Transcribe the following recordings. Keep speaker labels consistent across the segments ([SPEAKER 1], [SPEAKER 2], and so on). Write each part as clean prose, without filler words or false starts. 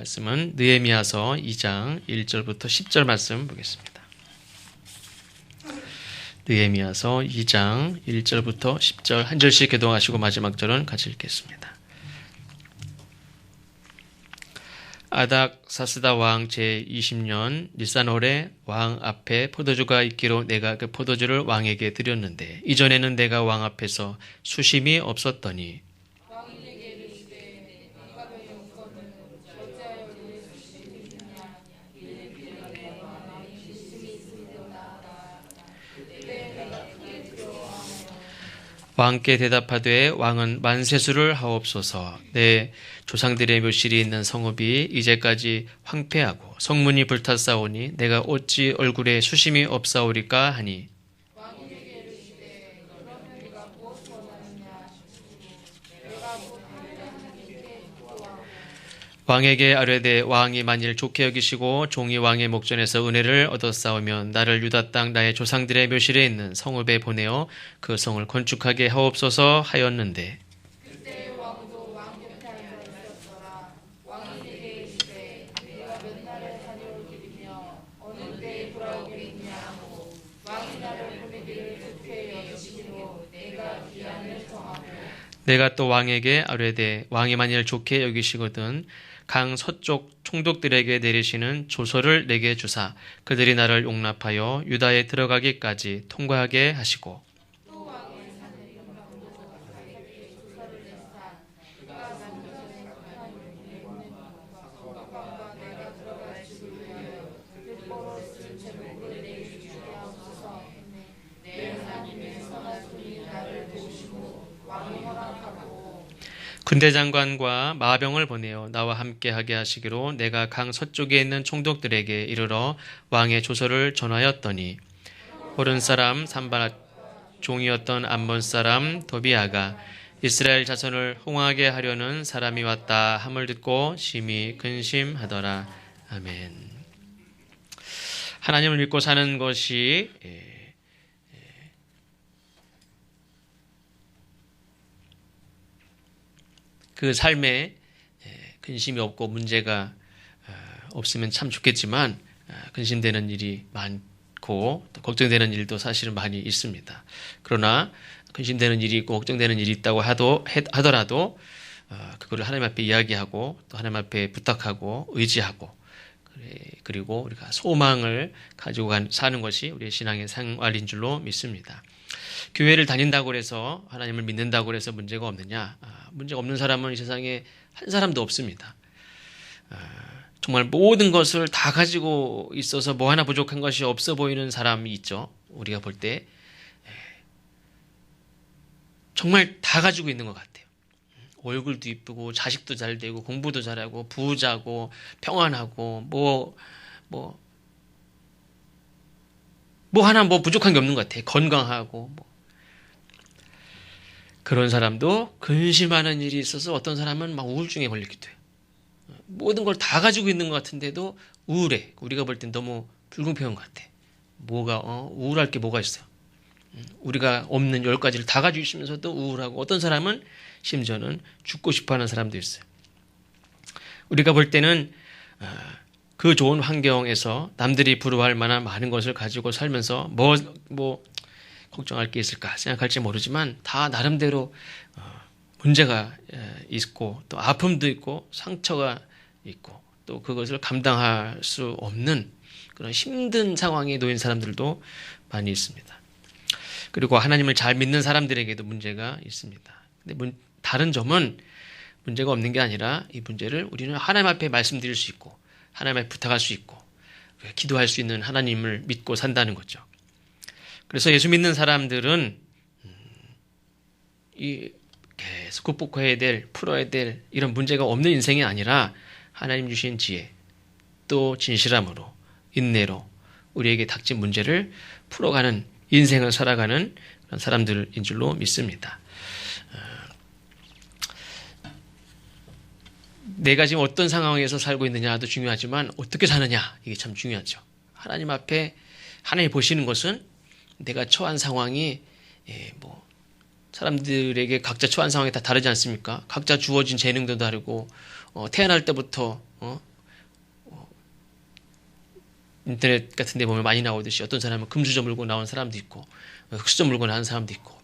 [SPEAKER 1] 말씀은 느헤미야서 2장 1절부터 10절 말씀 보겠습니다. 느헤미야서 2장 1절부터 10절 한 절씩 교독하시고 마지막 절은 같이 읽겠습니다. 아닥사스다 왕 제20년 니산월에 왕 앞에 포도주가 있기로 내가 그 포도주를 왕에게 드렸는데 이전에는 내가 왕 앞에서 수심이 없었더니 왕께 대답하되 왕은 만세수를 하옵소서. 내 조상들의 묘실이 있는 성읍이 이제까지 황폐하고 성문이 불탔사오니 내가 어찌 얼굴에 수심이 없사오리까 하니 왕에게 아뢰되 왕이 만일 좋게 여기시고 종이 왕의 목전에서 은혜를 얻었사오면 나를 유다 땅 나의 조상들의 묘실에 있는 성읍에 보내어 그 성을 건축하게 하옵소서 하였는데 그때 왕도 왕 곁에 앉아 있었더라. 왕이 내게 이르되 내가 몇 날에 다녀올 길이며 어느 때에 돌아오겠느냐 하고 왕이 나를 보내기를 좋게 여기시기로 내가 기한을 정하고 내가 또 왕에게 아뢰되 왕이 만일 좋게 여기시거든 강 서쪽 총독들에게 내리시는 조서를 내게 주사 그들이 나를 용납하여 유다에 들어가기까지 통과하게 하시고 군대장관과 마병을 보내어 나와 함께하게 하시기로 내가 강 서쪽에 있는 총독들에게 이르러 왕의 조서를 전하였더니 호른 사람 산바랏 종이었던 암몬 사람 도비아가 이스라엘 자손을 홍하게 하려는 사람이 왔다 함을 듣고 심히 근심하더라. 아멘. 하나님을 믿고 사는 것이 그 삶에 근심이 없고 문제가 없으면 참 좋겠지만 근심되는 일이 많고 또 걱정되는 일도 사실은 많이 있습니다. 그러나 근심되는 일이 있고 걱정되는 일이 있다고 하더라도 그거를 하나님 앞에 이야기하고 또 하나님 앞에 부탁하고 의지하고 그리고 우리가 소망을 가지고 사는 것이 우리의 신앙의 생활인 줄로 믿습니다. 교회를 다닌다고 해서 하나님을 믿는다고 해서 문제가 없느냐? 문제가 없는 사람은 이 세상에 한 사람도 없습니다. 정말 모든 것을 다 가지고 있어서 뭐 하나 부족한 것이 없어 보이는 사람이 있죠. 우리가 볼 때 정말 다 가지고 있는 것 같아요. 얼굴도 이쁘고 자식도 잘 되고 공부도 잘하고 부자고 평안하고 뭐 하나 부족한 게 없는 것 같아요. 건강하고 그런 사람도 근심하는 일이 있어서 어떤 사람은 막 우울증에 걸리기도 해요. 모든 걸 다 가지고 있는 것 같은데도 우울해. 우리가 볼 땐 너무 불공평한 것 같아. 우울할 게 뭐가 있어요? 우리가 없는 10가지를 다 가지고 있으면서도 우울하고 어떤 사람은 심지어는 죽고 싶어하는 사람도 있어요. 우리가 볼 때는 그 좋은 환경에서 남들이 부러워할 만한 많은 것을 가지고 살면서 걱정할 게 있을까 생각할지 모르지만 다 나름대로 문제가 있고 또 아픔도 있고 상처가 있고 또 그것을 감당할 수 없는 그런 힘든 상황에 놓인 사람들도 많이 있습니다. 그리고 하나님을 잘 믿는 사람들에게도 문제가 있습니다. 근데 다른 점은 문제가 없는 게 아니라 이 문제를 우리는 하나님 앞에 말씀드릴 수 있고 하나님 앞에 부탁할 수 있고 기도할 수 있는 하나님을 믿고 산다는 거죠. 그래서 예수 믿는 사람들은 계속 극복해야 될, 풀어야 될 이런 문제가 없는 인생이 아니라 하나님 주신 지혜, 또 진실함으로, 인내로 우리에게 닥친 문제를 풀어가는 인생을 살아가는 그런 사람들인 줄로 믿습니다. 내가 지금 어떤 상황에서 살고 있느냐도 중요하지만 어떻게 사느냐 이게 참 중요하죠. 하나님 앞에 하나님 보시는 것은 내가 처한 상황이 사람들에게 각자 처한 상황이 다 다르지 않습니까? 각자 주어진 재능도 다르고 태어날 때부터 인터넷 같은 데 보면 많이 나오듯이 어떤 사람은 금수저 물고 나온 사람도 있고 흑수저 물고 나온 사람도 있고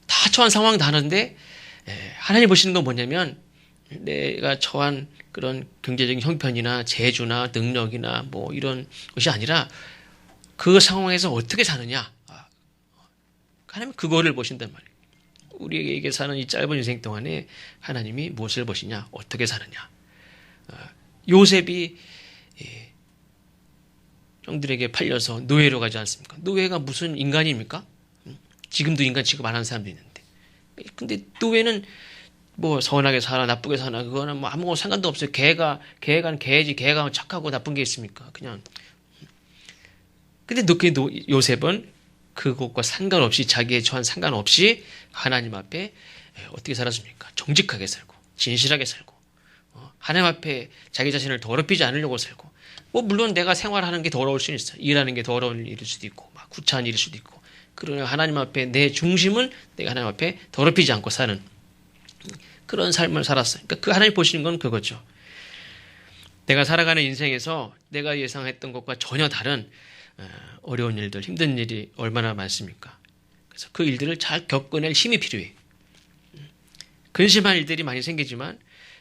[SPEAKER 1] 다 처한 상황 다른데 하나님 보시는 건 뭐냐면 내가 처한 그런 경제적인 형편이나 재주나 능력이나 뭐 이런 것이 아니라 그 상황에서 어떻게 사느냐. 하나님 그거를 보신단 말이에요. 우리에게 사는 이 짧은 인생 동안에 하나님이 무엇을 보시냐, 어떻게 사느냐. 요셉이 형들에게 팔려서 노예로 가지 않습니까? 노예가 무슨 인간입니까? 지금도 인간 취급 안 하는 사람도 있는데. 근데 노예는 뭐 선하게 사나 나쁘게 사나 그거는 뭐 아무것도 상관도 없어요. 개가 개지 개가 착하고 나쁜 게 있습니까? 그냥. 근데 요셉은 그것과 상관없이 자기의 처한 상관없이 하나님 앞에 어떻게 살았습니까? 정직하게 살고 진실하게 살고 하나님 앞에 자기 자신을 더럽히지 않으려고 살고 뭐 물론 내가 생활하는 게 더러울 수는 있어요. 일하는 게 더러운 일일 수도 있고 막 구차한 일일 수도 있고 그러나 하나님 앞에 내 중심은 내가 하나님 앞에 더럽히지 않고 사는 그런 삶을 살았어요. 그러니까 그 하나님 보시는 건 그거죠. 내가 살아가는 인생에서 내가 예상했던 것과 전혀 다른 어려운 일들, 힘든 일이 얼마나 많습니까? 그래서 그 일들을 잘 겪어낼 힘이 필요해. 근심한 일들이 많이 생기지만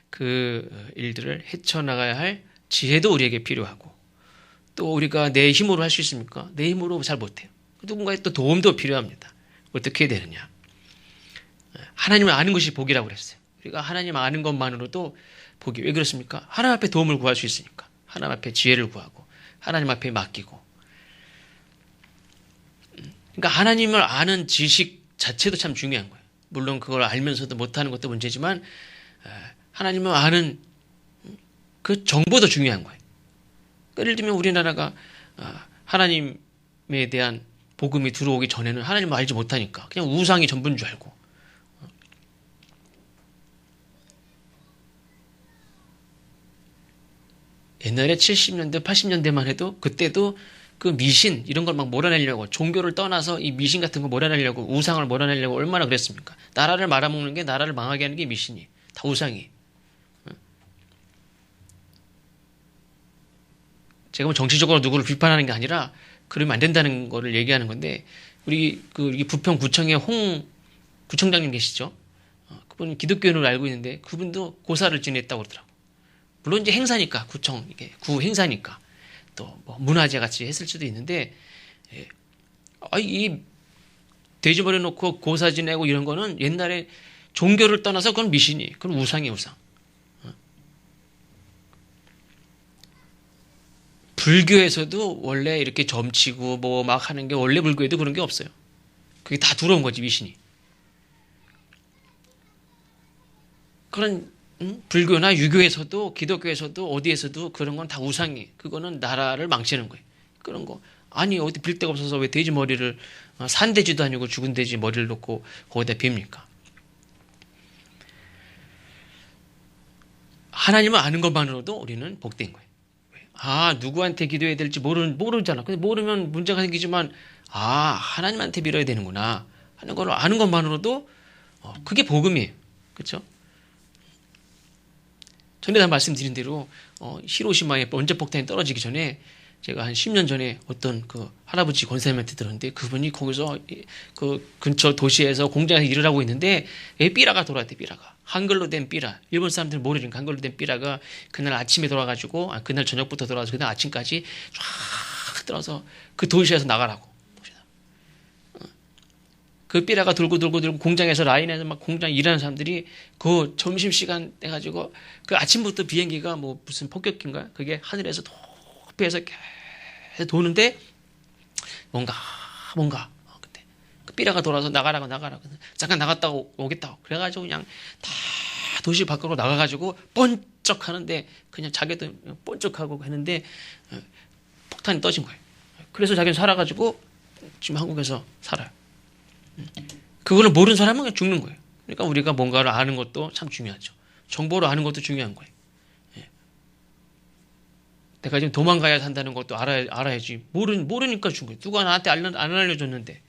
[SPEAKER 1] 그 일들을 헤쳐나가야 할 지혜도 우리에게 필요하고 또 우리가 내 힘으로 할 수 있습니까? 내 힘으로 잘 못해요. 누군가의 또 도움도 필요합니다. 어떻게 해야 되느냐? 하나님을 아는 것이 복이라고 그랬어요. 우리가 하나님 아는 것만으로도 복이 왜 그렇습니까? 하나님 앞에 도움을 구할 수 있으니까. 하나님 앞에 지혜를 구하고 하나님 앞에 맡기고 그러니까 하나님을 아는 지식 자체도 참 중요한 거예요. 물론 그걸 알면서도 못하는 것도 문제지만 하나님을 아는 그 정보도 중요한 거예요. 예를 들면 우리나라가 하나님에 대한 복음이 들어오기 전에는 하나님을 알지 못하니까 그냥 우상이 전부인 줄 알고 옛날에 70년대, 80년대만 해도 그때도 그 미신 이런 걸 막 몰아내려고 종교를 떠나서 이 미신 같은 거 몰아내려고 우상을 몰아내려고 얼마나 그랬습니까? 나라를 말아먹는 게 나라를 망하게 하는 게 미신이 다 우상이. 제가 뭐 정치적으로 누구를 비판하는 게 아니라 그러면 안 된다는 거를 얘기하는 건데 우리 부평구청에 홍 구청장님 계시죠? 그분 기독교인으로 알고 있는데 그분도 고사를 지냈다고 그러더라고. 물론 이제 행사니까 구청 이게 구 행사니까. 또 뭐 문화재 같이 했을 수도 있는데 이 돼지 머리 놓고 고사 지내고 이런 거는 옛날에 종교를 떠나서 그건 미신이 그건 우상이에요 우상. 불교에서도 원래 이렇게 점치고 뭐 막 하는 게 원래 불교에도 그런 게 없어요. 그게 다 들어온 거지 미신이. 그런 불교나 유교에서도 기독교에서도 어디에서도 그런 건 다 우상이에요. 그거는 나라를 망치는 거예요. 그런 거 아니 어디 빌 데가 없어서 왜 돼지 머리를 산 돼지도 아니고 죽은 돼지 머리를 놓고 거기다 빕니까? 하나님을 아는 것만으로도 우리는 복된 거예요. 누구한테 기도해야 될지 모르잖아. 근데 모르면 문제가 생기지만 하나님한테 빌어야 되는구나 하는 걸 아는 것만으로도 그게 복음이에요. 그렇죠? 전에 다 말씀드린 대로 히로시마에 원자폭탄이 떨어지기 전에 제가 한 10년 전에 어떤 그 할아버지 권사님한테 들었는데 그분이 거기서 그 근처 도시에서 공장에서 일을 하고 있는데 삐라가 돌아왔대. 삐라가 한글로 된 삐라. 일본 사람들은 모르니까 한글로 된 삐라가 그날 아침에 돌아가지고 그날 저녁부터 돌아와서 그날 아침까지 쫙 들어서 그 도시에서 나가라고. 그 삐라가 돌고 공장에서 라인에서 막 공장 일하는 사람들이 그 점심시간 돼가지고 그 아침부터 비행기가 뭐 무슨 폭격기인가 그게 하늘에서 높이에서 계속 도는데 뭔가 근데 그 삐라가 돌아서 나가라고 잠깐 나갔다 오겠다고 그래가지고 그냥 다 도시 밖으로 나가가지고 번쩍 하는데 그냥 자기도 번쩍하고 했는데 폭탄이 떠진 거예요. 그래서 자기는 살아가지고 지금 한국에서 살아요. 그거를 모르는 사람은 그냥 죽는 거예요. 그러니까 우리가 뭔가를 아는 것도 참 중요하죠. 정보를 아는 것도 중요한 거예요. 내가 지금 도망가야 산다는 것도 알아야지. 모르니까 죽은 거예요. 누가 나한테 안 알려줬는데.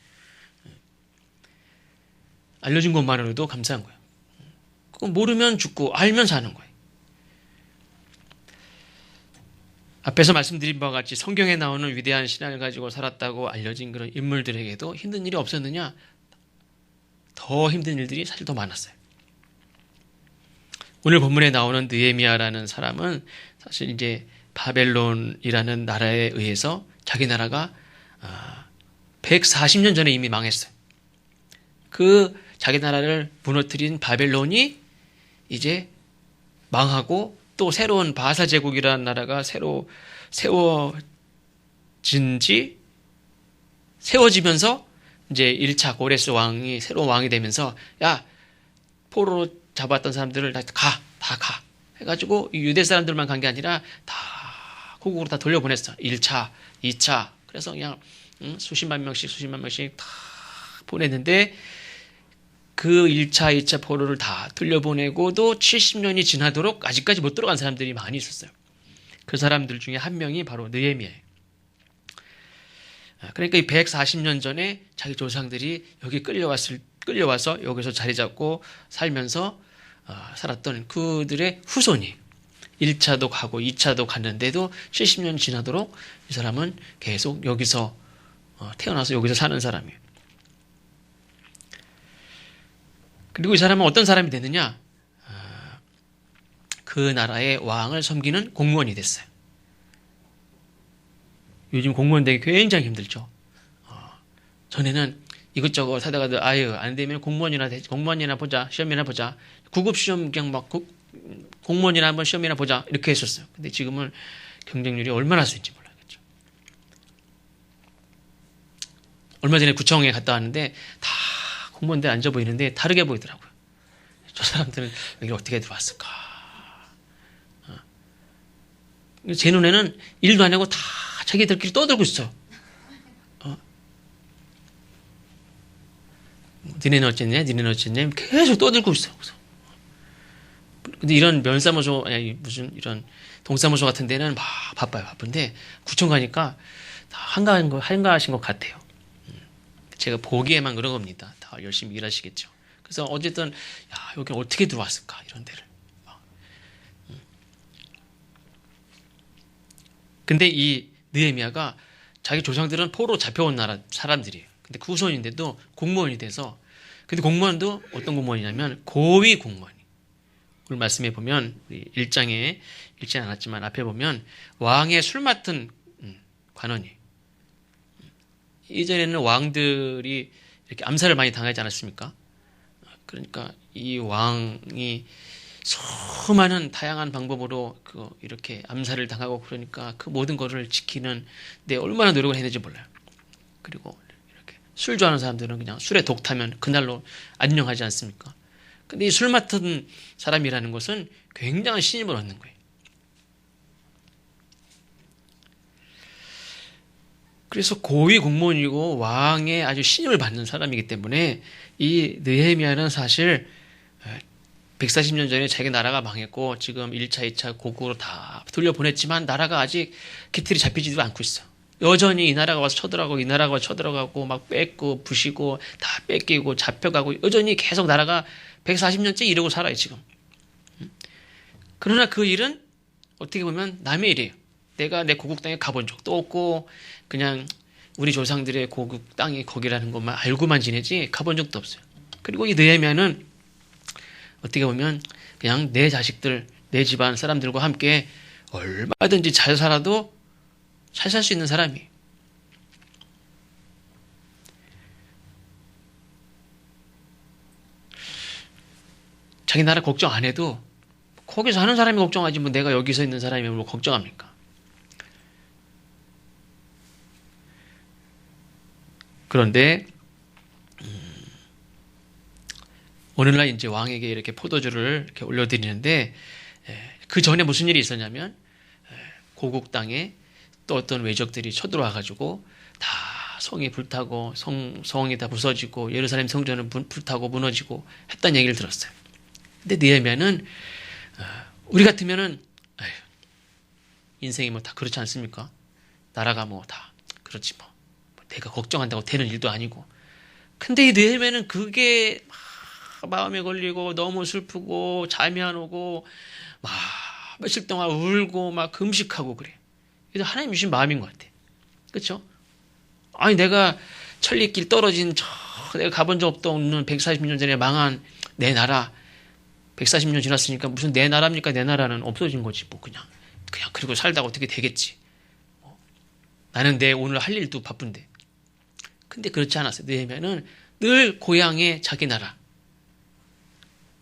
[SPEAKER 1] 알려준 것만으로도 감사한 거예요. 그거 모르면 죽고 알면 사는 거예요. 앞에서 말씀드린 바와 같이 성경에 나오는 위대한 신앙을 가지고 살았다고 알려진 그런 인물들에게도 힘든 일이 없었느냐? 더 힘든 일들이 사실 더 많았어요. 오늘 본문에 나오는 느헤미야라는 사람은 사실 이제 바벨론이라는 나라에 의해서 자기 나라가 140년 전에 이미 망했어요. 그 자기 나라를 무너뜨린 바벨론이 이제 망하고 또 새로운 바사 제국이라는 나라가 새로 세워지면서 이제 1차 고레스 왕이 새로운 왕이 되면서 야, 포로로 잡았던 사람들을 다 가. 해가지고 유대 사람들만 간 게 아니라 다 고국으로 다 돌려보냈어. 1차, 2차. 그래서 그냥 수십만 명씩 다 보냈는데 그 1차, 2차 포로를 다 돌려보내고도 70년이 지나도록 아직까지 못 들어간 사람들이 많이 있었어요. 그 사람들 중에 한 명이 바로 느헤미야예요. 그러니까 이 140년 전에 자기 조상들이 여기 끌려와서 여기서 자리 잡고 살면서 살았던 그들의 후손이 1차도 가고 2차도 갔는데도 70년 지나도록 이 사람은 계속 여기서 태어나서 여기서 사는 사람이에요. 그리고 이 사람은 어떤 사람이 됐느냐? 그 나라의 왕을 섬기는 공무원이 됐어요. 요즘 공무원 되기 굉장히 힘들죠. 전에는 이것저것 하다가도 아유 안 되면 공무원이나 보자, 시험이나 보자. 구급 시험 그냥 막 공무원이나 한번 시험이나 보자 이렇게 했었어요. 근데 지금은 경쟁률이 얼마나 센지 몰라겠죠. 얼마 전에 구청에 갔다 왔는데 다 공무원들 앉아 보이는데 다르게 보이더라고요. 저 사람들은 여기 어떻게 들어왔을까? 제 눈에는 일도 안 하고 다 자기들끼리 떠들고 있어. 니네는 어쨌냐? 계속 떠들고 있어. 근데 이런 면사무소, 아니, 무슨 이런 동사무소 같은 데는 막 바쁜데, 구청 가니까 다 한가하신 것 같아요. 제가 보기에만 그런 겁니다. 다 열심히 일하시겠죠. 그래서 어쨌든, 야, 여기 어떻게 들어왔을까? 이런 데를. 근데 이 느헤미야가 자기 조상들은 포로 잡혀온 나라 사람들이에요. 근데 그 후손인데도 공무원이 돼서, 근데 공무원도 어떤 공무원이냐면 고위 공무원. 오늘 말씀해 보면 1장에 읽지 않았지만 앞에 보면 왕의 술 맡은 관원이. 이전에는 왕들이 이렇게 암살을 많이 당하지 않았습니까? 그러니까 이 왕이 수많은 다양한 방법으로 이렇게 암살을 당하고 그러니까 그 모든 것을 지키는 데 얼마나 노력을 했는지 몰라요. 그리고 이렇게 술 좋아하는 사람들은 그냥 술에 독 타면 그날로 안녕하지 않습니까? 근데 이 술 맡은 사람이라는 것은 굉장한 신임을 얻는 거예요. 그래서 고위 공무원이고 왕의 아주 신임을 받는 사람이기 때문에 이 느헤미야는 사실 140년 전에 자기 나라가 망했고 지금 1차, 2차 고국으로 다 돌려보냈지만 나라가 아직 기틀이 잡히지도 않고 있어. 여전히 이 나라가 와서 쳐들어가고 이 나라가 와서 쳐들어가고 막 뺏고 부시고 다 뺏기고 잡혀가고 여전히 계속 나라가 140년째 이러고 살아요 지금. 그러나 그 일은 어떻게 보면 남의 일이에요. 내가 내 고국 땅에 가본 적도 없고 그냥 우리 조상들의 고국 땅이 거기라는 것만 알고만 지내지 가본 적도 없어요. 그리고 이 느헤미야는 어떻게 보면 그냥 내 자식들, 내 집안 사람들과 함께 얼마든지 잘 살아도 잘 살 수 있는 사람이에요. 자기 나라 걱정 안 해도 거기서 사는 사람이 걱정하지 뭐 내가 여기서 있는 사람이 뭐 걱정합니까? 그런데 오늘날 이제 왕에게 이렇게 포도주를 이렇게 올려드리는데 그 전에 무슨 일이 있었냐면 고국 땅에 또 어떤 외적들이 쳐들어와가지고 다 성이 불타고 성이 다 부서지고 예루살렘 성전은 불타고 무너지고 했다는 얘기를 들었어요. 근데 느헤미야는 우리 같으면은 인생이 뭐 다 그렇지 않습니까? 나라가 뭐 다 그렇지 뭐 내가 걱정한다고 되는 일도 아니고. 근데 이 느헤미야는 그게 마음에 걸리고 너무 슬프고 잠이 안 오고 막 며칠 동안 울고 막 금식하고 그래. 이게 하나님 주신 마음인 것 같아. 그렇죠? 아니 내가 천리길 떨어진 내가 가본 적 없는 140년 전에 망한 내 나라 140년 지났으니까 무슨 내 나라입니까? 내 나라는 없어진 거지 뭐 그냥 그리고 살다가 어떻게 되겠지. 나는 내 오늘 할 일도 바쁜데. 근데 그렇지 않았어요. 느헤미야는 늘 고향의 자기 나라,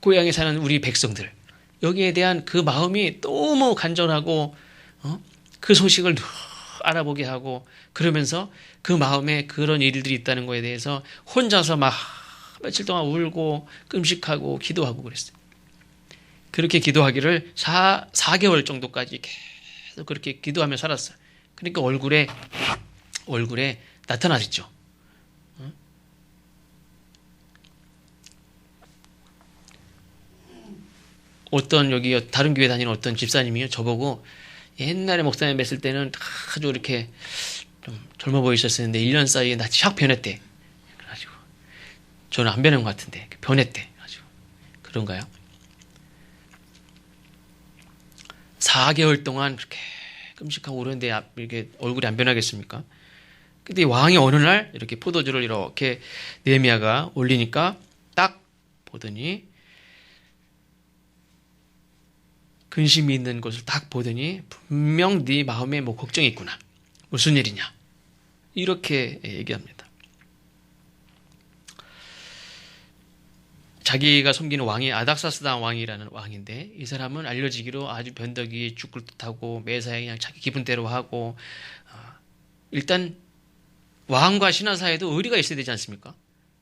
[SPEAKER 1] 고향에 사는 우리 백성들 여기에 대한 그 마음이 너무 간절하고 그 소식을 늘 알아보게 하고 그러면서 그 마음에 그런 일들이 있다는 거에 대해서 혼자서 막 며칠 동안 울고 끔식하고 기도하고 그랬어요. 그렇게 기도하기를 4개월 정도까지 계속 그렇게 기도하며 살았어요. 그러니까 얼굴에 나타나겠죠. 어떤 여기 다른 교회 다니는 어떤 집사님이요 저보고 옛날에 목사님 뵀을 때는 아주 이렇게 좀 젊어 보이셨었는데 1년 사이에 낯이 확 변했대. 그래가지고 저는 안 변한 것 같은데 변했대. 그래가지고 그런가요? 4개월 동안 그렇게 끔찍하고 오는데 이렇게 얼굴이 안 변하겠습니까? 근데 왕이 어느 날 이렇게 포도주를 이렇게 느헤미야가 올리니까 딱 보더니 근심이 있는 것을 딱 보더니 분명 네 마음에 뭐 걱정이 있구나. 무슨 일이냐. 이렇게 얘기합니다. 자기가 섬기는 왕이 아닥사스다 왕이라는 왕인데 이 사람은 알려지기로 아주 변덕이 죽을 듯하고 매사에 그냥 자기 기분대로 하고 일단 왕과 신하 사이에도 의리가 있어야 되지 않습니까?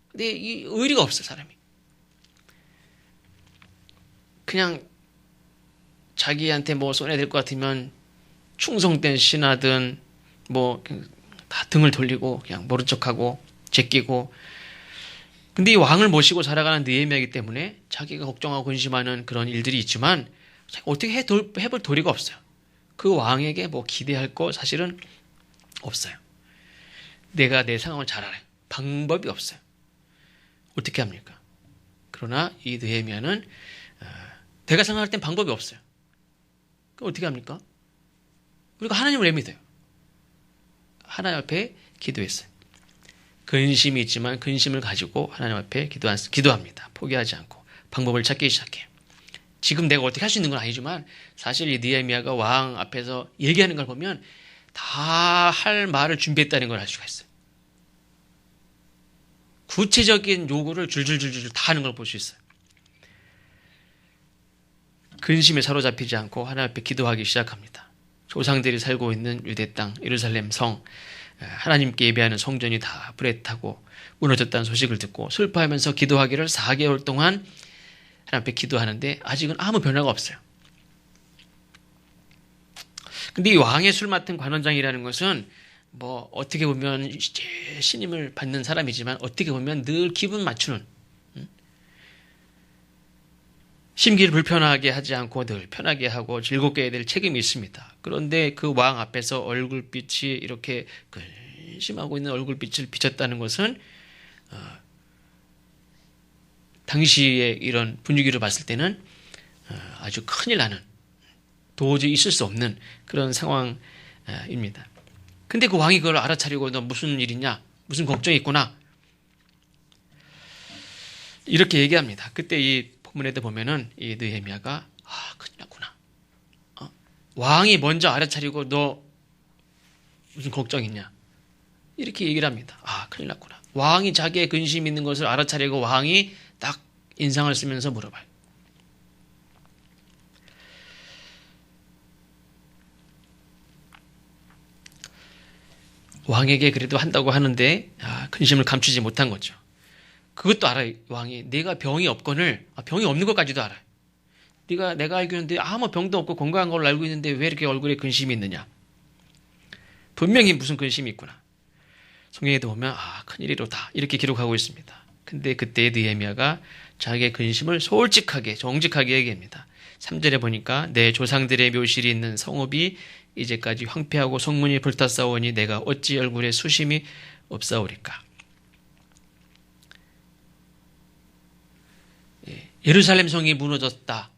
[SPEAKER 1] 근데 이 의리가 없어 사람이. 그냥 자기한테 뭐 손해될 것 같으면 충성된 신하든 뭐 다 등을 돌리고 그냥 모른 척하고 제끼고. 근데 이 왕을 모시고 살아가는 느헤미야이기 때문에 자기가 걱정하고 근심하는 그런 일들이 있지만 어떻게 해볼 도리가 없어요. 그 왕에게 뭐 기대할 거 사실은 없어요. 내가 내 상황을 잘 알아요. 방법이 없어요. 어떻게 합니까? 그러나 이 느헤미야는 내가 생각할 땐 방법이 없어요. 그럼 어떻게 합니까? 우리가 하나님을 믿어요. 하나님 앞에 기도했어요. 근심이 있지만 근심을 가지고 하나님 앞에 기도합니다. 포기하지 않고 방법을 찾기 시작해요. 지금 내가 어떻게 할 수 있는 건 아니지만 사실 이 느헤미야가 왕 앞에서 얘기하는 걸 보면 다 할 말을 준비했다는 걸 알 수가 있어요. 구체적인 요구를 줄줄줄줄 다 하는 걸 볼 수 있어요. 근심에 사로잡히지 않고 하나님 앞에 기도하기 시작합니다. 조상들이 살고 있는 유대 땅, 예루살렘 성, 하나님께 예배하는 성전이 다 불에 타고 무너졌다는 소식을 듣고 슬퍼하면서 기도하기를 4개월 동안 하나님 앞에 기도하는데 아직은 아무 변화가 없어요. 근데 이 왕의 술 맡은 관원장이라는 것은 뭐 어떻게 보면 신임을 받는 사람이지만 어떻게 보면 늘 기분 맞추는, 심기를 불편하게 하지 않고 늘 편하게 하고 즐겁게 해야 될 책임이 있습니다. 그런데 그 왕 앞에서 얼굴빛이 이렇게 근심하고 있는 얼굴빛을 비쳤다는 것은 당시의 이런 분위기를 봤을 때는 아주 큰일 나는, 도저히 있을 수 없는 그런 상황입니다. 근데 그 왕이 그걸 알아차리고 너 무슨 일이냐? 무슨 걱정이 있구나? 이렇게 얘기합니다. 그때 이 본문에도 보면은 이 느헤미야가 큰일 났구나. 왕이 먼저 알아차리고 너 무슨 걱정 있냐? 이렇게 얘기를 합니다. 큰일 났구나. 왕이 자기의 근심 있는 것을 알아차리고 왕이 딱 인상을 쓰면서 물어봐요. 왕에게 그래도 한다고 하는데 근심을 감추지 못한 거죠. 그것도 알아요. 왕이 내가 병이 없건을 병이 없는 것까지도 알아요. 내가 알고 있는데 아무 병도 없고 건강한 걸로 알고 있는데 왜 이렇게 얼굴에 근심이 있느냐. 분명히 무슨 근심이 있구나. 성경에도 보면 큰일이로다 이렇게 기록하고 있습니다. 근데 그때 느헤미야가 자기의 근심을 솔직하게 정직하게 얘기합니다. 3절에 보니까 내 조상들의 묘실이 있는 성읍이 이제까지 황폐하고 성문이 불탔사오니 내가 어찌 얼굴에 수심이 없사오리까. 예루살렘 성이 무너졌다.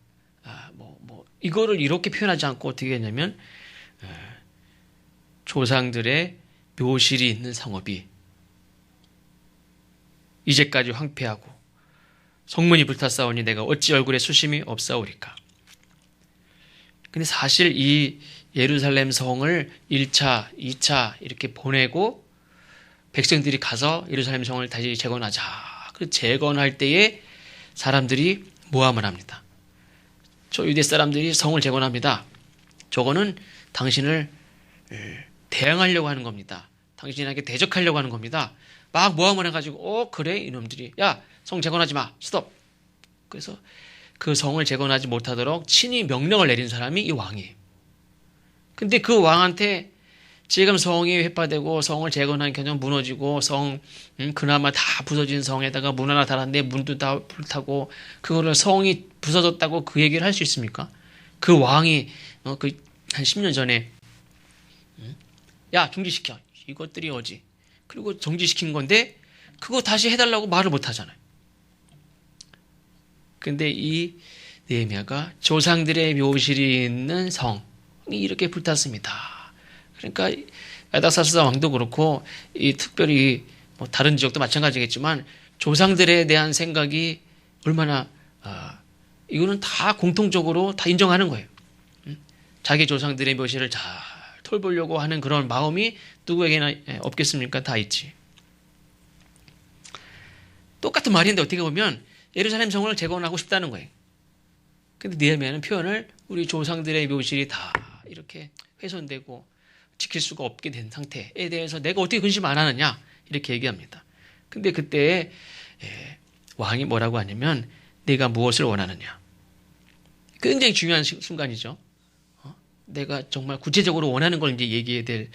[SPEAKER 1] 이거를 이렇게 표현하지 않고 어떻게 했냐면 조상들의 묘실이 있는 성읍이 이제까지 황폐하고 성문이 불탔사오니 내가 어찌 얼굴에 수심이 없사오리까. 근데 사실 이 예루살렘 성을 1차, 2차 이렇게 보내고 백성들이 가서 예루살렘 성을 다시 재건하자. 그 재건할 때에 사람들이 모함을 합니다. 저 유대 사람들이 성을 재건합니다. 저거는 당신을 대항하려고 하는 겁니다. 당신에게 대적하려고 하는 겁니다. 막 모함을 해가지고 그래 이놈들이 야 성 재건하지 마 스톱. 그래서 그 성을 재건하지 못하도록 친히 명령을 내린 사람이 이 왕이에요. 근데 그 왕한테 지금 성이 회파되고 성을 재건한 개념 무너지고 성 그나마 다 부서진 성에다가 문 하나 달았는데 문도 다 불타고 그거를 성이 부서졌다고 그 얘기를 할 수 있습니까? 그 왕이 그 한 10년 전에 야 중지시켜 이것들이 어지 그리고 정지시킨 건데 그거 다시 해달라고 말을 못 하잖아요. 근데 이 느헤미야가 조상들의 묘실이 있는 성이 이렇게 불탔습니다. 그러니까 아닥사스다 왕도 그렇고 이 특별히 뭐 다른 지역도 마찬가지겠지만 조상들에 대한 생각이 얼마나 이거는 다 공통적으로 다 인정하는 거예요. 자기 조상들의 묘실을 잘 돌보려고 하는 그런 마음이 누구에게나 없겠습니까? 다 있지. 똑같은 말인데 어떻게 보면 예루살렘 성을 재건하고 싶다는 거예요. 근데 느헤미야는 표현을 우리 조상들의 묘실이 다 이렇게 훼손되고 지킬 수가 없게 된 상태에 대해서 내가 어떻게 근심 안 하느냐 이렇게 얘기합니다. 근데 그때 왕이 뭐라고 하냐면 내가 무엇을 원하느냐. 굉장히 중요한 순간이죠. 내가 정말 구체적으로 원하는 걸 이제 얘기해야 될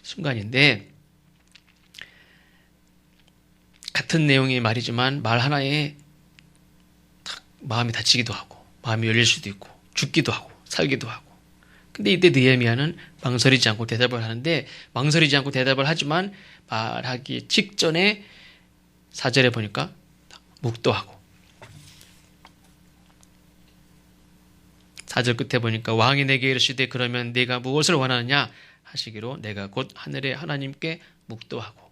[SPEAKER 1] 순간인데 같은 내용의 말이지만 말 하나에 마음이 다치기도 하고 마음이 열릴 수도 있고 죽기도 하고 살기도 하고. 근데 이때 느헤미야는 망설이지 않고 대답을 하는데 망설이지 않고 대답을 하지만 말하기 직전에 4절에 보니까 묵도하고 4절 끝에 보니까 왕이 내게 이르시되 그러면 네가 무엇을 원하느냐 하시기로 내가 곧 하늘의 하나님께 묵도하고.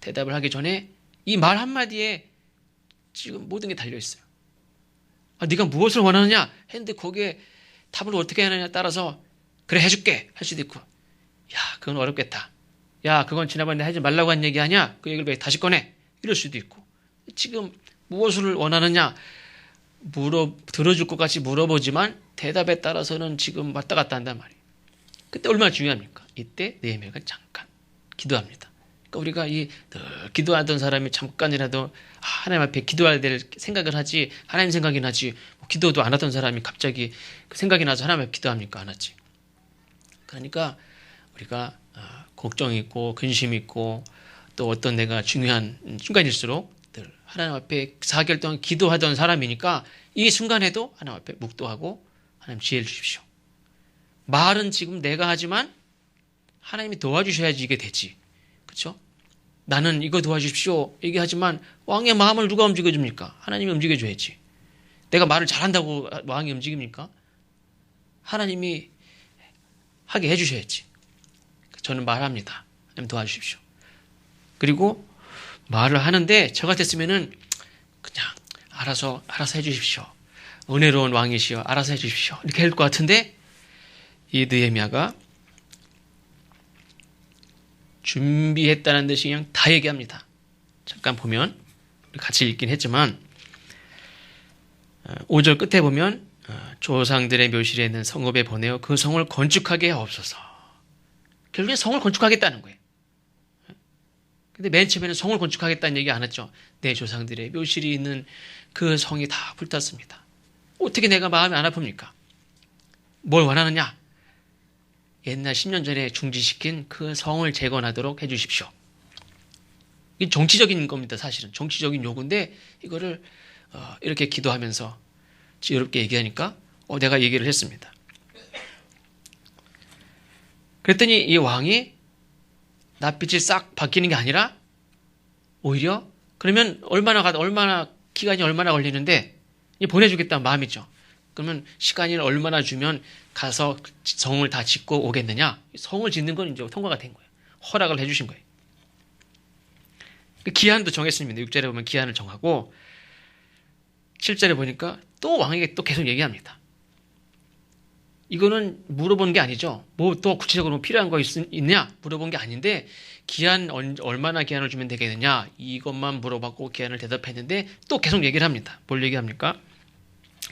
[SPEAKER 1] 대답을 하기 전에 이 말 한마디에 지금 모든 게 달려있어요. 네가 무엇을 원하느냐 했는데 거기에 답을 어떻게 하느냐에 따라서 그래 해줄게 할 수도 있고 야 그건 어렵겠다. 야 그건 지난번에 하지 말라고 한 얘기 아니야? 그 얘기를 왜 다시 꺼내? 이럴 수도 있고 지금 무엇을 원하느냐 들어줄 것 같이 물어보지만 대답에 따라서는 지금 왔다 갔다 한단 말이에요. 그때 얼마나 중요합니까? 이때 느헤미야가 잠깐 기도합니다. 그러니까 우리가 늘 기도하던 사람이 잠깐이라도 하나님 앞에 기도해야 될 생각을 하지 하나님 생각이 나지 기도도 안 하던 사람이 갑자기 그 생각이 나서 하나님 앞에 기도합니까? 안 하지. 그러니까 우리가 걱정이 있고 근심이 있고 또 어떤 내가 중요한 순간일수록 늘 하나님 앞에 4개월 동안 기도하던 사람이니까 이 순간에도 하나님 앞에 묵도하고 하나님 지혜를 주십시오. 말은 지금 내가 하지만 하나님이 도와주셔야지 이게 되지. 그렇죠? 나는 이거 도와주십시오 얘기하지만 왕의 마음을 누가 움직여줍니까? 하나님이 움직여줘야지. 내가 말을 잘한다고 왕이 움직입니까? 하나님이 하게 해주셔야지. 저는 말합니다. 하나님 도와주십시오. 그리고 말을 하는데 저 같았으면은 그냥 알아서 해주십시오. 은혜로운 왕이시여 알아서 해주십시오. 이렇게 할 것 같은데 이 느헤미야가 준비했다는 듯이 그냥 다 얘기합니다. 잠깐 보면 같이 읽긴 했지만 5절 끝에 보면 조상들의 묘실에 있는 성읍에 보내어 그 성을 건축하게 하옵소서. 결국엔 성을 건축하겠다는 거예요. 근데 맨 처음에는 성을 건축하겠다는 얘기 안 했죠. 내 조상들의 묘실이 있는 그 성이 다 불탔습니다. 어떻게 내가 마음이 안 아픕니까? 뭘 원하느냐? 옛날 10년 전에 중지시킨 그 성을 재건하도록 해주십시오. 이게 정치적인 겁니다. 사실은 정치적인 요구인데 이거를 이렇게 기도하면서 지혜롭게 얘기하니까 내가 얘기를 했습니다. 그랬더니 이 왕이 낯빛이 싹 바뀌는 게 아니라 오히려 그러면 얼마나 기간이 얼마나 걸리는데 보내주겠다는 마음이죠. 그러면 시간이 얼마나 주면 가서 성을 다 짓고 오겠느냐? 성을 짓는 건 이제 통과가 된 거예요. 허락을 해주신 거예요. 기한도 정했습니다. 6절에 보면 기한을 정하고 7절에 보니까 또 왕에게 또 계속 얘기합니다. 이거는 물어본 게 아니죠. 뭐 또 구체적으로 필요한 거 있냐? 물어본 게 아닌데 기한 얼마나 기한을 주면 되겠느냐? 이것만 물어봤고 기한을 대답했는데 또 계속 얘기를 합니다. 뭘 얘기합니까?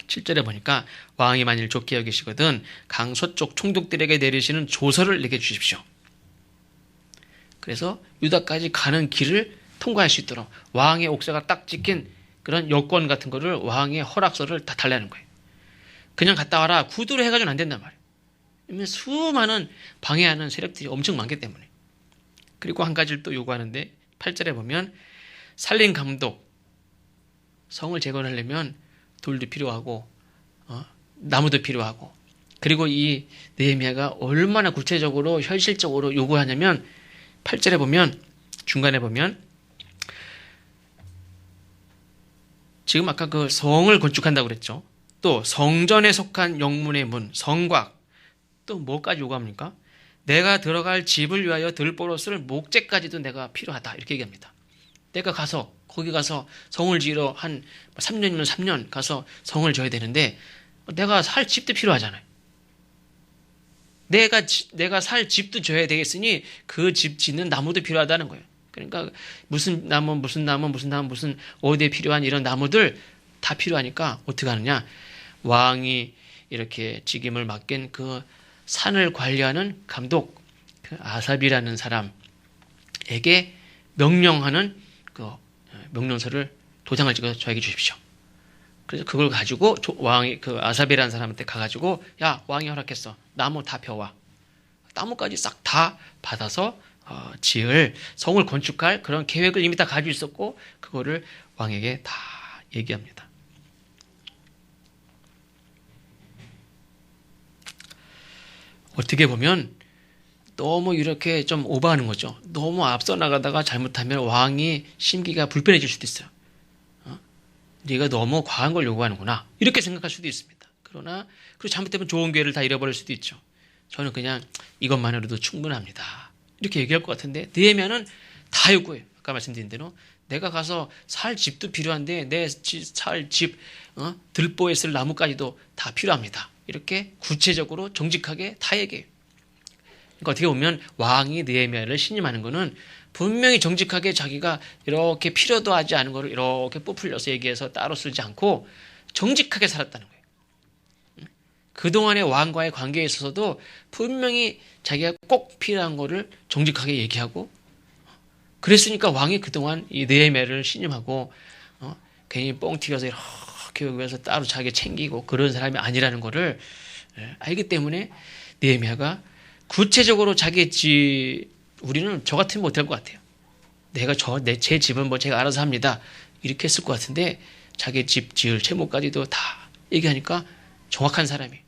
[SPEAKER 1] 7절에 보니까 왕이 만일 좋게 여기시거든 강서쪽 총독들에게 내리시는 조서를 내게 주십시오. 그래서 유다까지 가는 길을 통과할 수 있도록 왕의 옥사가 딱 찍힌 그런 여권 같은 거를 왕의 허락서를 다 달라는 거예요. 그냥 갔다 와라 구두로 해가지고는 안 된단 말이에요. 왜냐면 수많은 방해하는 세력들이 엄청 많기 때문에. 그리고 한 가지를 또 요구하는데 8절에 보면 살림 감독 성을 재건하려면 돌도 필요하고 나무도 필요하고 그리고 이 느헤미야가 얼마나 구체적으로 현실적으로 요구하냐면 8절에 보면 중간에 보면 지금 아까 그 성을 건축한다고 그랬죠. 또 성전에 속한 영문의 문, 성곽 또 뭐까지 요구합니까? 내가 들어갈 집을 위하여 들보로 쓸 목재까지도 내가 필요하다 이렇게 얘기합니다. 내가 가서 거기 가서 성을 지으러 한 3년이면 3년 가서 성을 지어야 되는데 내가 살 집도 필요하잖아요. 내가 살 집도 지어야 되겠으니 그 집 짓는 나무도 필요하다는 거예요. 그러니까 무슨 나무 무슨 어디에 필요한 이런 나무들 다 필요하니까 어떻게 하느냐? 왕이 이렇게 직임을 맡긴 그 산을 관리하는 감독 그 아삽이라는 사람에게 명령하는 그 명령서를 도장을 찍어서 저에게 주십시오. 그래서 그걸 가지고 왕이 그 아삽이라는 사람한테 가가지고 야 왕이 허락했어 나무 다 펴와 나무까지 싹 다 받아서 지을 성을 건축할 그런 계획을 이미 다 가지고 있었고 그거를 왕에게 다 얘기합니다. 어떻게 보면 너무 이렇게 좀 오버하는 거죠. 너무 앞서 나가다가 잘못하면 왕이 심기가 불편해질 수도 있어요. 네가 너무 과한 걸 요구하는구나 이렇게 생각할 수도 있습니다. 그러나 그리고 잘못되면 좋은 기회를 다 잃어버릴 수도 있죠. 저는 그냥 이것만으로도 충분합니다. 이렇게 얘기할 것 같은데 느헤미야는 다 요구해요. 아까 말씀드린 대로 내가 가서 살 집도 필요한데 내 살 집 들보에 쓸 나무까지도 다 필요합니다. 이렇게 구체적으로 정직하게 다 얘기해요. 그러니까 어떻게 보면 왕이 느헤미야를 신임하는 거는 분명히 정직하게 자기가 이렇게 필요도 하지 않은 거를 이렇게 부풀려서 얘기해서 따로 쓰지 않고 정직하게 살았다는 거예요. 그동안의 왕과의 관계에 있어서도 분명히 자기가 꼭 필요한 거를 정직하게 얘기하고 그랬으니까 왕이 그동안 이 느헤미야를 신임하고 괜히 뻥 튀겨서 이렇게 여기서 따로 자기 챙기고 그런 사람이 아니라는 거를 알기 때문에 느헤미야가 구체적으로 우리는 저 같으면 못할 것 같아요. 내가 제 집은 뭐 제가 알아서 합니다. 이렇게 했을 것 같은데 자기 집 지을 제목까지도 다 얘기하니까 정확한 사람이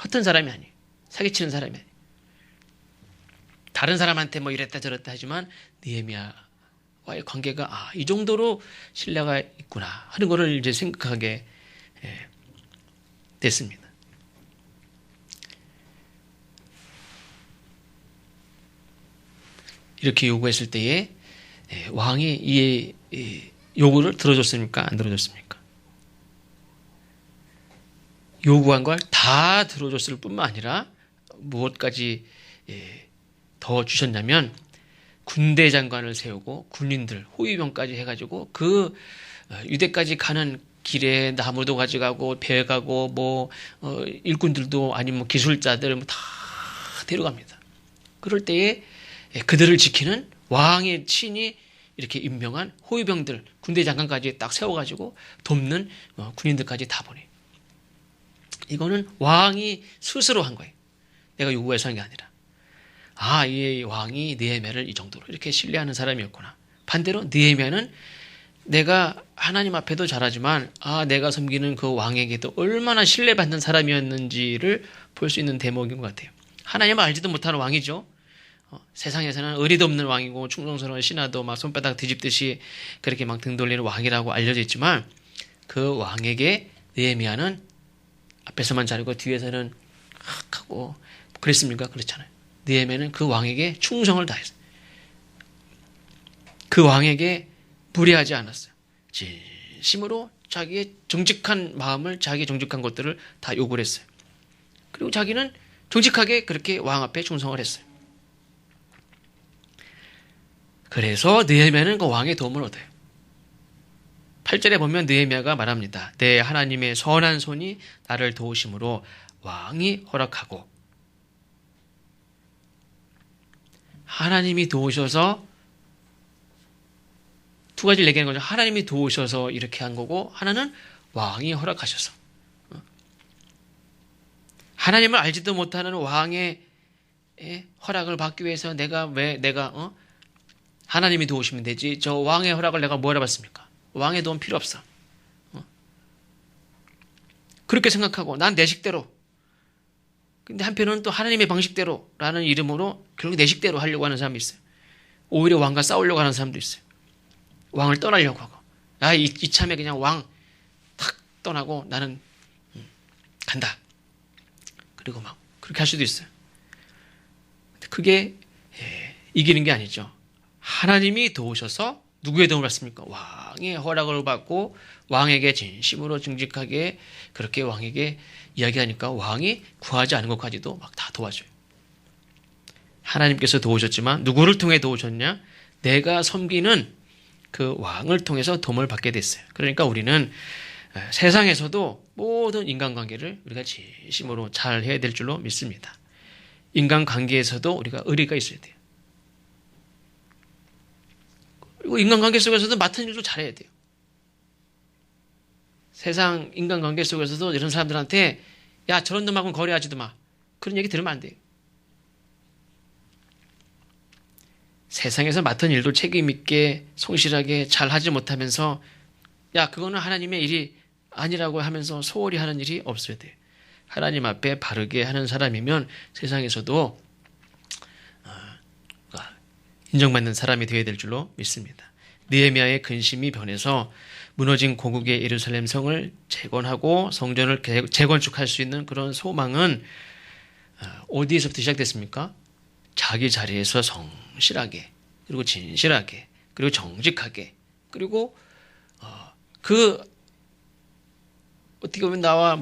[SPEAKER 1] 허튼 사람이 아니에요. 사기치는 사람이 아니에요. 다른 사람한테 뭐 이랬다 저랬다 하지만 느헤미야와의 관계가 이 정도로 신뢰가 있구나 하는 거를 이제 생각하게 됐습니다. 이렇게 요구했을 때에 왕이 이 요구를 들어줬습니까? 안 들어줬습니까? 요구한 걸 다 들어줬을 뿐만 아니라 무엇까지 더 주셨냐면 군대 장관을 세우고 군인들 호위병까지 해가지고 그 유대까지 가는 길에 나무도 가져가고 배 가고 뭐 일꾼들도 아니면 기술자들 다 데려갑니다. 그럴 때에 그들을 지키는 왕의 친히 이렇게 임명한 호위병들 군대 장관까지 딱 세워가지고 돕는 군인들까지 다 보내. 이거는 왕이 스스로 한 거예요. 내가 요구해서 한 게 아니라. 이 왕이 느헤미야를 이 정도로 이렇게 신뢰하는 사람이었구나. 반대로 느헤미야는 내가 하나님 앞에도 잘하지만 내가 섬기는 그 왕에게도 얼마나 신뢰받는 사람이었는지를 볼 수 있는 대목인 것 같아요. 하나님을 알지도 못하는 왕이죠. 세상에서는 의리도 없는 왕이고 충성스러운 신하도 막 손바닥 뒤집듯이 그렇게 막 등 돌리는 왕이라고 알려져 있지만 그 왕에게 느헤미야는 앞에서만 잘하고 뒤에서는 하고 그랬습니까? 그렇잖아요. 느헤미야는 그 왕에게 충성을 다했어요. 그 왕에게 무례하지 않았어요. 진심으로 자기의 정직한 마음을, 자기의 정직한 것들을 다 요구를 했어요. 그리고 자기는 정직하게 그렇게 왕 앞에 충성을 했어요. 그래서 느헤미야는 그 왕의 도움을 얻어요. 8절에 보면 느헤미야가 말합니다. 내 하나님의 선한 손이 나를 도우심으로 왕이 허락하고, 하나님이 도우셔서, 두 가지를 얘기하는 거죠. 하나님이 도우셔서 이렇게 한 거고, 하나는 왕이 허락하셔서. 하나님을 알지도 못하는 왕의 허락을 받기 위해서 내가 하나님이 도우시면 되지, 저 왕의 허락을 내가 뭐하러 받습니까? 왕의 도움 필요 없어. 그렇게 생각하고 난 내 식대로, 근데 한편으로는 또 하나님의 방식대로라는 이름으로 결국 내 식대로 하려고 하는 사람이 있어요. 오히려 왕과 싸우려고 하는 사람도 있어요. 왕을 떠나려고 하고, 이참에 그냥 왕 탁 떠나고 나는 간다. 그리고 막 그렇게 할 수도 있어요. 그게 이기는 게 아니죠. 하나님이 도우셔서 누구의 도움을 받습니까? 왕의 허락을 받고 왕에게 진심으로 정직하게 그렇게 왕에게 이야기하니까 왕이 구하지 않은 것까지도 막 다 도와줘요. 하나님께서 도우셨지만 누구를 통해 도우셨냐? 내가 섬기는 그 왕을 통해서 도움을 받게 됐어요. 그러니까 우리는 세상에서도 모든 인간관계를 우리가 진심으로 잘 해야 될 줄로 믿습니다. 인간관계에서도 우리가 의리가 있어야 돼요. 그리고 인간관계 속에서도 맡은 일도 잘해야 돼요. 세상 인간관계 속에서도 이런 사람들한테 야, 저런 놈하고는 거래하지도 마, 그런 얘기 들으면 안 돼요. 세상에서 맡은 일도 책임 있게 성실하게 잘 하지 못하면서 야, 그거는 하나님의 일이 아니라고 하면서 소홀히 하는 일이 없어야 돼요. 하나님 앞에 바르게 하는 사람이면 세상에서도 인정받는 사람이 되어야 될 줄로 믿습니다. 느헤미야의 근심이 변해서 무너진 고국의 예루살렘 성을 재건하고 성전을 재건축할 수 있는 그런 소망은 어디에서부터 시작됐습니까? 자기 자리에서 성실하게, 그리고 진실하게, 그리고 정직하게, 그리고 어떻게 보면 나와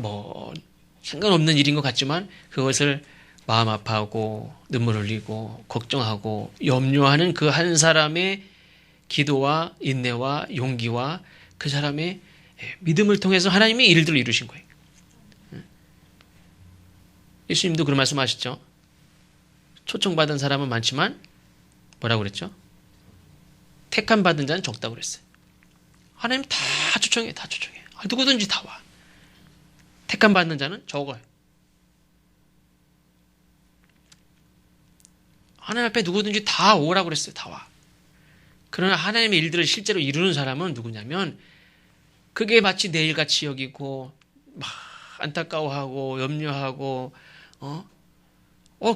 [SPEAKER 1] 상관없는 일인 것 같지만 그것을 마음 아파하고 눈물 흘리고 걱정하고 염려하는 그 한 사람의 기도와 인내와 용기와 그 사람의 믿음을 통해서 하나님이 일들을 이루신 거예요. 예수님도 그런 말씀 하시죠. 초청받은 사람은 많지만 뭐라고 그랬죠? 택함 받은 자는 적다고 그랬어요. 하나님 다 초청해. 누구든지 다 와. 택함 받는 자는 적어요. 하나님 앞에 누구든지 다 오라고 그랬어요. 다 와. 그러나 하나님의 일들을 실제로 이루는 사람은 누구냐면 그게 마치 내일같이 여기고 막 안타까워하고 염려하고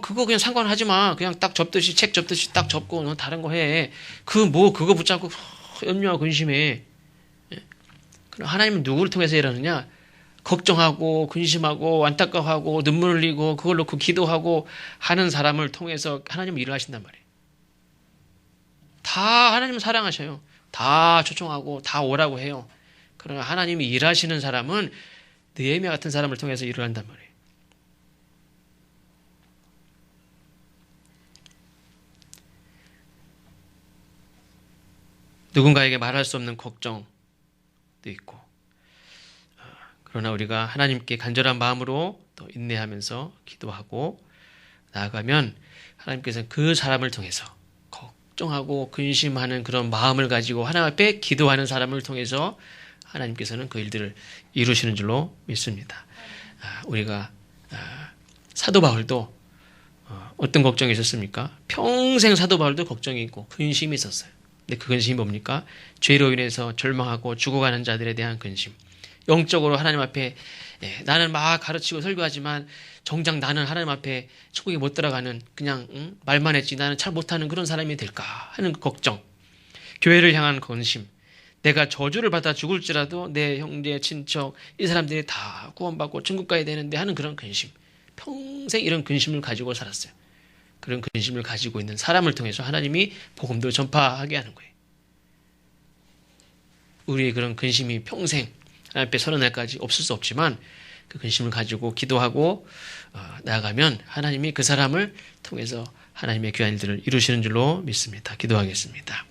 [SPEAKER 1] 그거 그냥 상관하지 마. 그냥 딱 접듯이 책 접듯이 딱 접고 너 다른 거 해. 그거 붙잡고 염려하고 근심해. 그럼 하나님은 누구를 통해서 일하느냐? 걱정하고 근심하고 안타까워하고 눈물 흘리고 그걸 놓고 기도하고 하는 사람을 통해서 하나님은 일을 하신단 말이에요. 다 하나님은 사랑하셔요. 다 초청하고 다 오라고 해요. 그러나 하나님이 일하시는 사람은 느헤미야 같은 사람을 통해서 일을 한단 말이에요. 누군가에게 말할 수 없는 걱정도 있고, 그러나 우리가 하나님께 간절한 마음으로 또 인내하면서 기도하고 나아가면 하나님께서는 그 사람을 통해서 걱정하고 근심하는 그런 마음을 가지고 하나님 앞에 기도하는 사람을 통해서 하나님께서는 그 일들을 이루시는 줄로 믿습니다. 우리가 사도 바울도 어떤 걱정이 있었습니까? 평생 사도 바울도 걱정이 있고 근심이 있었어요. 근데 그 근심이 뭡니까? 죄로 인해서 절망하고 죽어가는 자들에 대한 근심. 영적으로 하나님 앞에 나는 막 가르치고 설교하지만 정작 나는 하나님 앞에 천국에 못 들어가는 그냥 말만 했지 나는 잘 못하는 그런 사람이 될까 하는 걱정. 교회를 향한 근심. 내가 저주를 받아 죽을지라도 내 형제, 친척, 이 사람들이 다 구원받고 천국 가야 되는데 하는 그런 근심. 평생 이런 근심을 가지고 살았어요. 그런 근심을 가지고 있는 사람을 통해서 하나님이 복음도 전파하게 하는 거예요. 우리의 그런 근심이 평생 하나님 앞에 서는 날까지 없을 수 없지만 그 근심을 가지고 기도하고 나아가면 하나님이 그 사람을 통해서 하나님의 귀한 일들을 이루시는 줄로 믿습니다. 기도하겠습니다.